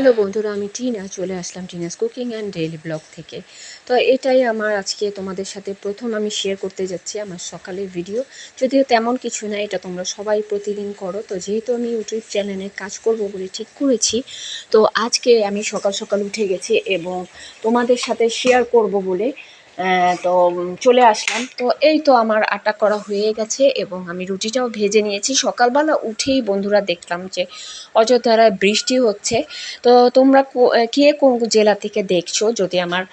Hello বন্ধুরা, আমি টিনা চলে আসলাম Tina's cooking and daily blog থেকে। তো এটাই আমার আজকে তোমাদের সাথে প্রথম আমি শেয়ার করতে যাচ্ছি আমার সকালের ভিডিও। যদিও তেমন কিছু না, এটা তোমরা সবাই প্রতিদিন করো। তো যেহেতু আমি ইউটিউব চ্যানেলে কাজ করব বলে ঠিক করেছি, তো আজকে আমি সকাল সকাল উঠে গেছি এবং তোমাদের সাথে শেয়ার করব বলে তো চলে আসলাম। তো এই তো আমার আটা করা হয়ে গেছে এবং আমি রুটিটাও ভেজে নিয়েছি। সকালবেলা উঠেই বন্ধুরা দেখলাম যে অযোধ্যায় বৃষ্টি হচ্ছে। তো তোমরা কে কোন জেলা থেকে দেখছো, যদি আমার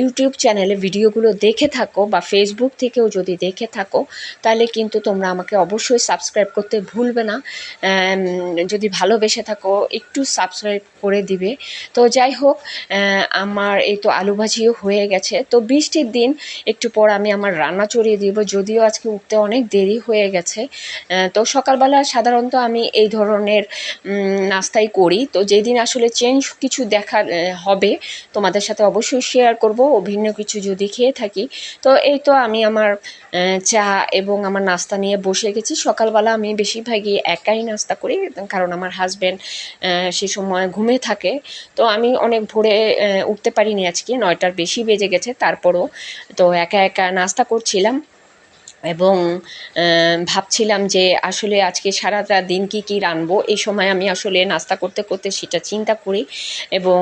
ইউটিউব চ্যানেলে ভিডিওগুলো দেখে থাকো বা ফেসবুক থেকেও যদি দেখে থাকো, তাহলে কিন্তু তোমরা আমাকে অবশ্যই সাবস্ক্রাইব করতে ভুলবে না। যদি ভালোবেসে থাকো একটু সাবস্ক্রাইব করে দিবে। তো যাই হোক, আমার এই তো আলু ভাজিও হয়ে গেছে। তো বৃষ্টির দিন একটু পর আমি আমার রান্না চড়িয়ে দিব, যদিও আজকে উঠতে অনেক দেরি হয়ে গেছে। তো সকালবেলা সাধারণত আমি এই ধরনের নাস্তাই করি। তো যেদিন আসলে চেঞ্জ কিছু দেখার হবে, তোমাদের সাথে অবশ্যই শেয়ার করব। ও ভিন্ন কিছু যদি খেয়ে থাকি, তো এই তো আমি আমার চা এবং আমার নাস্তা নিয়ে বসে গেছি। সকালবেলা আমি বেশিরভাগই একাই নাস্তা করি, কারণ আমার হাজব্যান্ড সে সময় ঘুমে থাকে। তো আমি অনেক ভোরে উঠতে পারিনি, আজকে 9টার বেশি বেজে গেছে। তারপরও তো একা একা নাস্তা করছিলাম এবং ভাবছিলাম যে আসলে আজকে সারাটা দিন কি রাঁধবো। এই সময় আমি আসলে নাস্তা করতে করতে সেটা চিন্তা করি এবং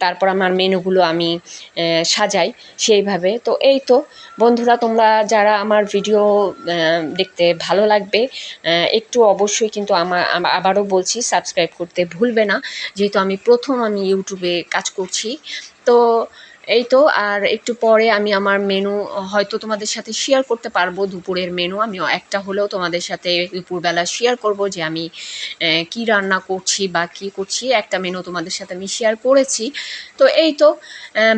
তারপর আমার মেনুগুলো আমি সাজাই সেইভাবে। তো এই তো বন্ধুরা, তোমরা যারা আমার ভিডিও দেখতে ভালো লাগবে, একটু অবশ্যই কিন্তু আবারও বলছি, সাবস্ক্রাইব করতে ভুলবে না, যেহেতু আমি প্রথম ইউটিউবে কাজ করছি। তো এই তো, আর একটু পরে আমি আমার মেনু হয়তো তোমাদের সাথে শেয়ার করতে পারবো। দুপুরের মেনু আমি একটা হলেও তোমাদের সাথে দুপুরবেলা শেয়ার করব যে আমি কি রান্না করছি বা কি করছি। একটা মেনু তোমাদের সাথে আমি শেয়ার করেছি। তো এই তো,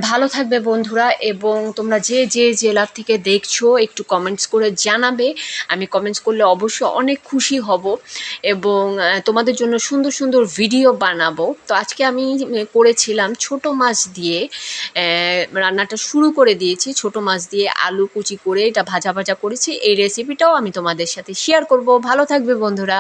ভালো থাকবে বন্ধুরা, এবং তোমরা যে যে জেলার থেকে দেখছো একটু কমেন্টস করে জানাবে। আমি কমেন্টস করলে অবশ্যই অনেক খুশি হব এবং তোমাদের জন্য সুন্দর সুন্দর ভিডিও বানাবো। তো আজকে আমি করেছিলাম ছোট মাছ দিয়ে, রান্নাটা শুরু করে দিয়েছি। ছোট মাছ দিয়ে আলু কুচি করে এটা ভাজা ভাজা করেছি। এই রেসিপিটাও আমি তোমাদের সাথে শেয়ার করব। ভালো থাকবে বন্ধুরা।